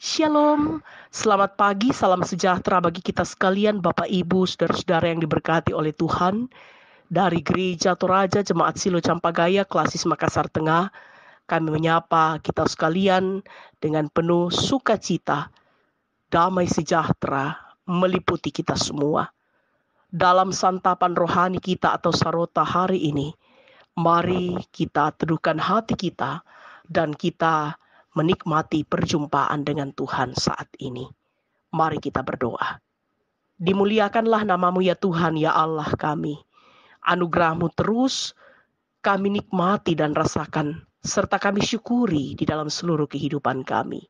Shalom, selamat pagi, salam sejahtera bagi kita sekalian, Bapak Ibu, saudara-saudara yang diberkati oleh Tuhan. Dari Gereja Toraja Jemaat Silo Campagaya, Klasis Makassar Tengah, kami menyapa kita sekalian dengan penuh sukacita, damai sejahtera meliputi kita semua. Dalam santapan rohani kita atau sarota hari ini, mari kita teduhkan hati kita dan kita menikmati perjumpaan dengan Tuhan saat ini. Mari kita berdoa. Dimuliakanlah namamu ya Tuhan, ya Allah kami. Anugerahmu terus kami nikmati dan rasakan, serta kami syukuri di dalam seluruh kehidupan kami.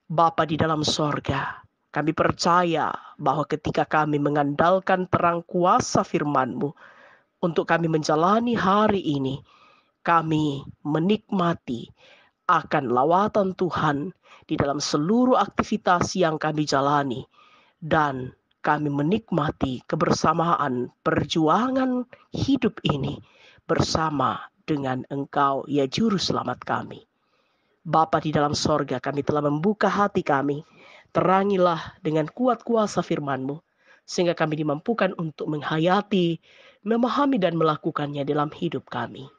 Bapa di dalam sorga, kami percaya bahwa ketika kami mengandalkan terang kuasa firman-Mu untuk kami menjalani hari ini, kami menikmati akan lawatan Tuhan di dalam seluruh aktivitas yang kami jalani, dan kami menikmati kebersamaan perjuangan hidup ini bersama dengan Engkau, ya Juru Selamat kami. Bapa di dalam sorga, kami telah membuka hati kami, terangilah dengan kuat kuasa firman-Mu, sehingga kami dimampukan untuk menghayati, memahami dan melakukannya dalam hidup kami.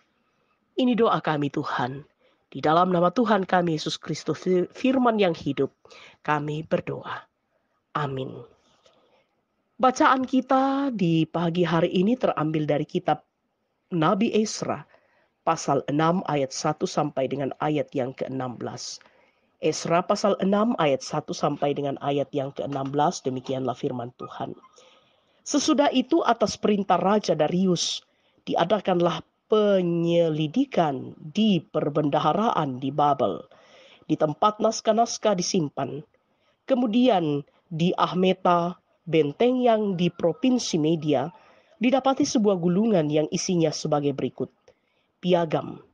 Ini doa kami Tuhan. Di dalam nama Tuhan kami Yesus Kristus, firman yang hidup, kami berdoa. Amin. Bacaan kita di pagi hari ini terambil dari kitab Nabi Esra, pasal 6 ayat 1 sampai dengan ayat yang ke-16. Esra pasal 6 ayat 1 sampai dengan ayat yang ke-16, demikianlah firman Tuhan. Sesudah itu atas perintah Raja Darius, diadakanlah penyelidikan di perbendaharaan di Babel, di tempat naskah-naskah disimpan. Kemudian di Ahmeta, benteng yang di provinsi Media, didapati sebuah gulungan yang isinya sebagai berikut. Piagam.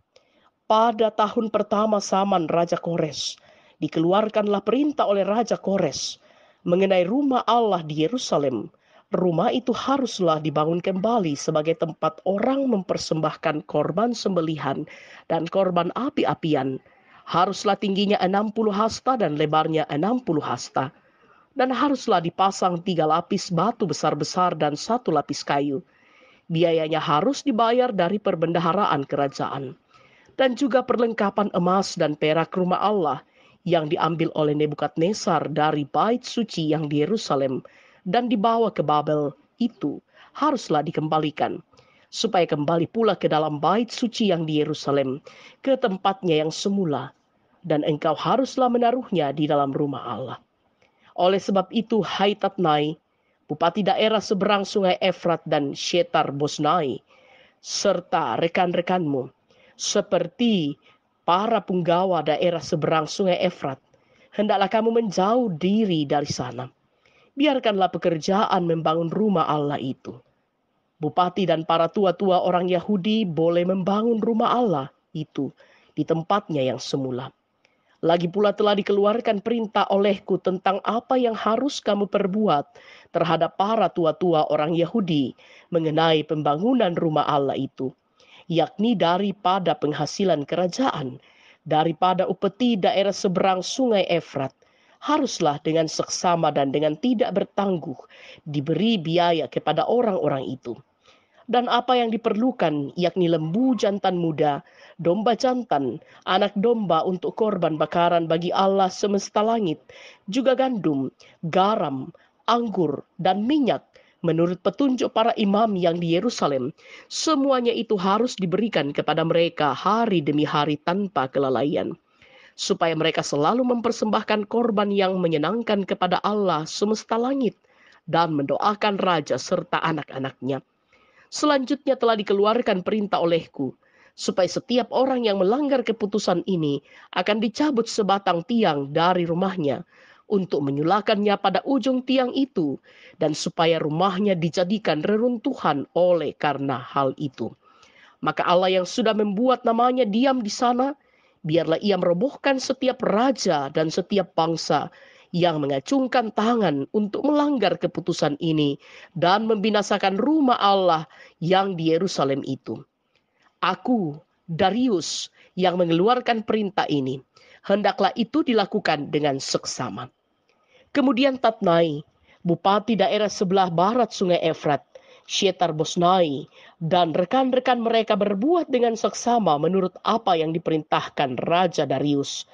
Pada tahun pertama zaman Raja Kores, dikeluarkanlah perintah oleh Raja Kores mengenai rumah Allah di Yerusalem. Rumah itu haruslah dibangun kembali sebagai tempat orang mempersembahkan korban sembelihan dan korban api-apian. Haruslah tingginya 60 hasta dan lebarnya 60 hasta. Dan haruslah dipasang 3 lapis batu besar-besar dan 1 lapis kayu. Biayanya harus dibayar dari perbendaharaan kerajaan. Dan juga perlengkapan emas dan perak rumah Allah yang diambil oleh Nebukadnezar dari bait suci yang di Yerusalem dan dibawa ke Babel itu haruslah dikembalikan, supaya kembali pula ke dalam bait suci yang di Yerusalem, ke tempatnya yang semula, dan engkau haruslah menaruhnya di dalam rumah Allah. Oleh sebab itu, hai Tatnai, bupati daerah seberang sungai Efrat dan Shetar Bosnai, serta rekan-rekanmu, seperti para punggawa daerah seberang sungai Efrat, hendaklah kamu menjauh diri dari sana. Biarkanlah pekerjaan membangun rumah Allah itu. Bupati dan para tua-tua orang Yahudi boleh membangun rumah Allah itu di tempatnya yang semula. Lagi pula telah dikeluarkan perintah olehku tentang apa yang harus kamu perbuat terhadap para tua-tua orang Yahudi mengenai pembangunan rumah Allah itu, yakni daripada penghasilan kerajaan, daripada upeti daerah seberang sungai Efrat, haruslah dengan seksama dan dengan tidak bertangguh diberi biaya kepada orang-orang itu. Dan apa yang diperlukan, yakni lembu jantan muda, domba jantan, anak domba untuk korban bakaran bagi Allah semesta langit, juga gandum, garam, anggur, dan minyak, menurut petunjuk para imam yang di Yerusalem, semuanya itu harus diberikan kepada mereka hari demi hari tanpa kelalaian, supaya mereka selalu mempersembahkan korban yang menyenangkan kepada Allah semesta langit dan mendoakan raja serta anak-anaknya. Selanjutnya telah dikeluarkan perintah olehku, supaya setiap orang yang melanggar keputusan ini akan dicabut sebatang tiang dari rumahnya untuk menyulakannya pada ujung tiang itu, dan supaya rumahnya dijadikan reruntuhan oleh karena hal itu. Maka Allah yang sudah membuat namanya diam di sana, biarlah ia merobohkan setiap raja dan setiap bangsa yang mengacungkan tangan untuk melanggar keputusan ini dan membinasakan rumah Allah yang di Yerusalem itu. Aku, Darius, yang mengeluarkan perintah ini, Hendaklah itu dilakukan dengan seksama. Kemudian Tatnai, bupati daerah sebelah barat sungai Efrat, Syetar Bosnai, dan rekan-rekan mereka berbuat dengan seksama menurut apa yang diperintahkan Raja Darius.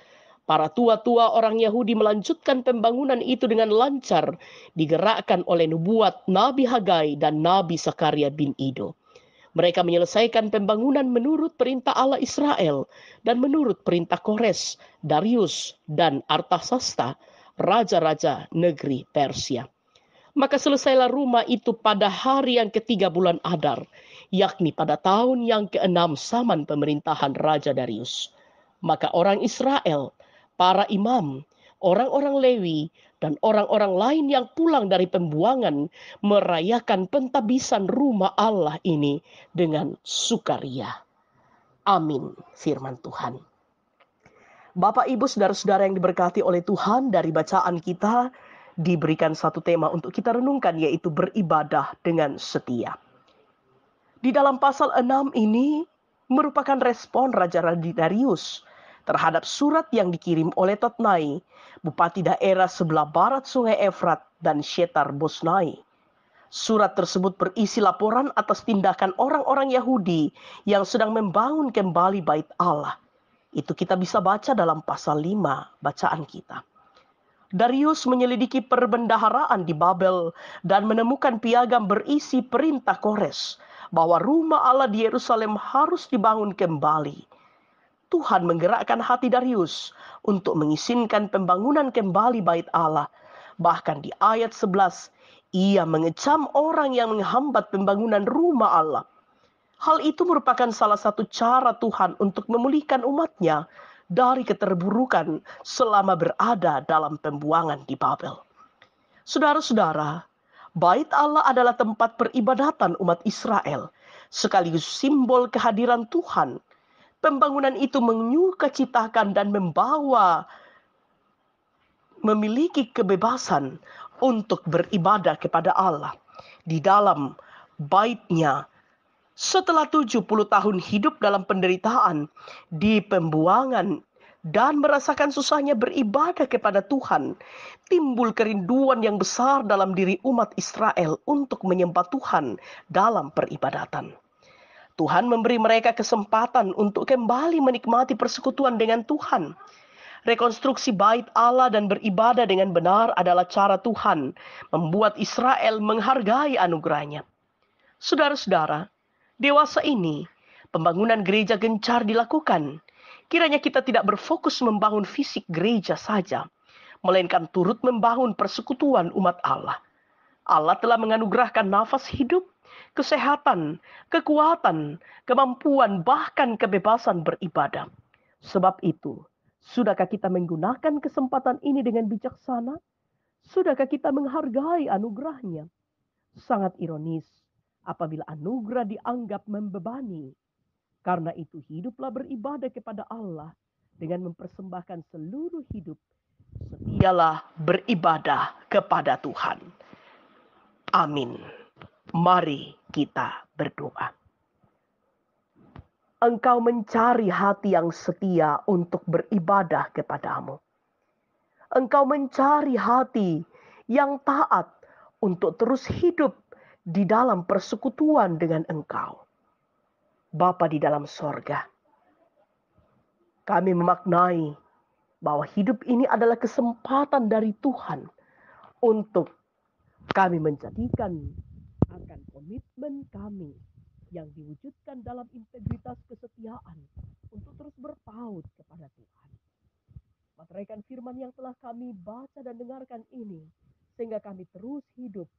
Para tua-tua orang Yahudi melanjutkan pembangunan itu dengan lancar, digerakkan oleh nubuat Nabi Hagai dan Nabi Sakaria bin Ido. Mereka menyelesaikan pembangunan menurut perintah Allah Israel dan menurut perintah Kores, Darius, dan Artasasta, raja-raja negeri Persia. Maka selesailah rumah itu pada hari yang ketiga bulan Adar, yakni pada tahun yang keenam zaman pemerintahan Raja Darius. Maka orang Israel, para imam, orang-orang Lewi, dan orang-orang lain yang pulang dari pembuangan merayakan pentabisan rumah Allah ini dengan sukaria. Amin, firman Tuhan. Bapak, Ibu, saudara-saudara yang diberkati oleh Tuhan, dari bacaan kita diberikan satu tema untuk kita renungkan, yaitu beribadah dengan setia. Di dalam pasal 6 ini merupakan respon Raja Darius terhadap surat yang dikirim oleh Tatnai, bupati daerah sebelah barat sungai Efrat dan Syetar Bosnai. Surat tersebut berisi laporan atas tindakan orang-orang Yahudi yang sedang membangun kembali bait Allah. Itu kita bisa baca dalam pasal 5 bacaan kita. Darius menyelidiki perbendaharaan di Babel dan menemukan piagam berisi perintah Kores bahwa rumah Allah di Yerusalem harus dibangun kembali. Tuhan menggerakkan hati Darius untuk mengizinkan pembangunan kembali bait Allah. Bahkan di ayat 11, ia mengecam orang yang menghambat pembangunan rumah Allah. Hal itu merupakan salah satu cara Tuhan untuk memulihkan umatnya dari keterburukan selama berada dalam pembuangan di Babel. Saudara-saudara, bait Allah adalah tempat peribadatan umat Israel, sekaligus simbol kehadiran Tuhan. Pembangunan itu menyukacitakan dan memiliki kebebasan untuk beribadah kepada Allah di dalam bait-Nya. Setelah 70 tahun hidup dalam penderitaan, di pembuangan, dan merasakan susahnya beribadah kepada Tuhan, timbul kerinduan yang besar dalam diri umat Israel untuk menyembah Tuhan dalam peribadatan. Tuhan memberi mereka kesempatan untuk kembali menikmati persekutuan dengan Tuhan. Rekonstruksi bait Allah dan beribadah dengan benar adalah cara Tuhan membuat Israel menghargai anugerahnya. Saudara-saudara, dewasa ini, pembangunan gereja gencar dilakukan. Kiranya kita tidak berfokus membangun fisik gereja saja, melainkan turut membangun persekutuan umat Allah. Allah telah menganugerahkan nafas hidup, kesehatan, kekuatan, kemampuan, bahkan kebebasan beribadah. Sebab itu, sudahkah kita menggunakan kesempatan ini dengan bijaksana? Sudahkah kita menghargai anugerahnya? Sangat ironis apabila anugerah dianggap membebani. Karena itu hiduplah beribadah kepada Allah dengan mempersembahkan seluruh hidup. Setialah beribadah kepada Tuhan. Amin. Mari kita berdoa. Engkau mencari hati yang setia untuk beribadah kepadamu. Engkau mencari hati yang taat untuk terus hidup di dalam persekutuan dengan Engkau. Bapa di dalam sorga, kami memaknai bahwa hidup ini adalah kesempatan dari Tuhan untuk kami menjadikan akan komitmen kami yang diwujudkan dalam integritas kesetiaan untuk terus berpaut kepada Tuhan. Materaikan firman yang telah kami baca dan dengarkan ini, sehingga kami terus hidup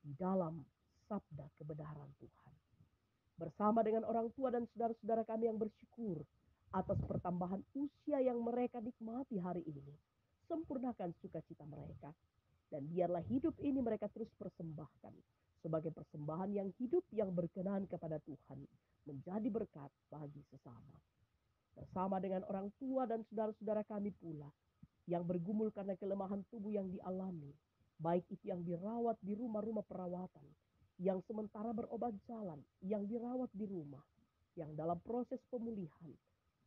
di dalam sabda kebenaran Tuhan. Bersama dengan orang tua dan saudara-saudara kami yang bersyukur atas pertambahan usia yang mereka nikmati hari ini. Sempurnakan sukacita mereka. Dan biarlah hidup ini mereka terus persembahkan sebagai persembahan yang hidup yang berkenan kepada Tuhan. Menjadi berkat bagi sesama. Bersama dengan orang tua dan saudara-saudara kami pula yang bergumul karena kelemahan tubuh yang dialami. Baik itu yang dirawat di rumah-rumah perawatan, yang sementara berobat jalan, yang dirawat di rumah, yang dalam proses pemulihan.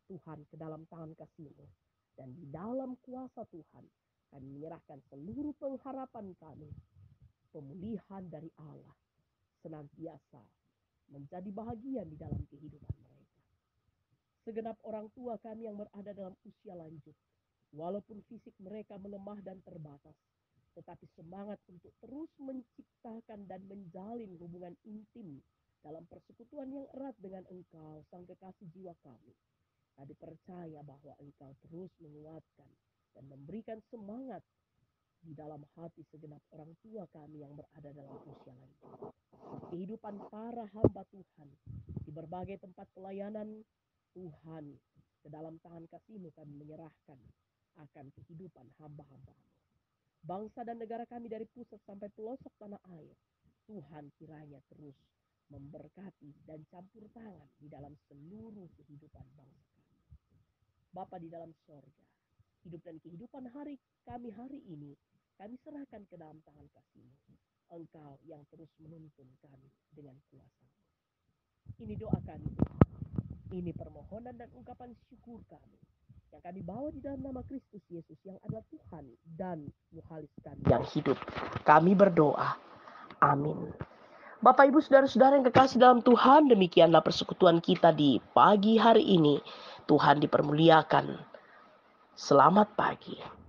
Tuhan, ke dalam tangan kasih-Mu Dan di dalam kuasa Tuhan, kami menyerahkan seluruh pengharapan kami, pemulihan dari Allah, senantiasa menjadi bahagian di dalam kehidupan mereka. Segenap orang tua kami yang berada dalam usia lanjut, walaupun fisik mereka melemah dan terbatas, tetapi semangat untuk terus menciptakan dan menjalin hubungan intim dalam persekutuan yang erat dengan Engkau, Sang Kekasih jiwa kami. Kami percaya bahwa Engkau terus menguatkan dan memberikan semangat di dalam hati segenap orang tua kami yang berada dalam usia lanjut. Kehidupan para hamba Tuhan di berbagai tempat pelayanan Tuhan, ke dalam tangan kasih-Mu kami menyerahkan akan kehidupan hamba-hamba-Mu. Bangsa dan negara kami dari pusat sampai pelosok tanah air, Tuhan kiranya terus memberkati dan campur tangan di dalam seluruh kehidupan bangsa kami. Bapa di dalam sorga, hidup dan kehidupan kami hari ini, kami serahkan ke dalam tangan kasih-Mu. Engkau yang terus menuntun kami dengan kuasa-Mu. Ini doa kami Tuhan. Ini permohonan dan ungkapan syukur kami yang kami bawa di dalam nama Kristus Yesus yang adalah Tuhan dan Muhalis kami yang hidup. Kami berdoa. Amin. Bapak, Ibu, Saudara-saudara yang kekasih dalam Tuhan, demikianlah persekutuan kita di pagi hari ini. Tuhan dipermuliakan. Selamat pagi.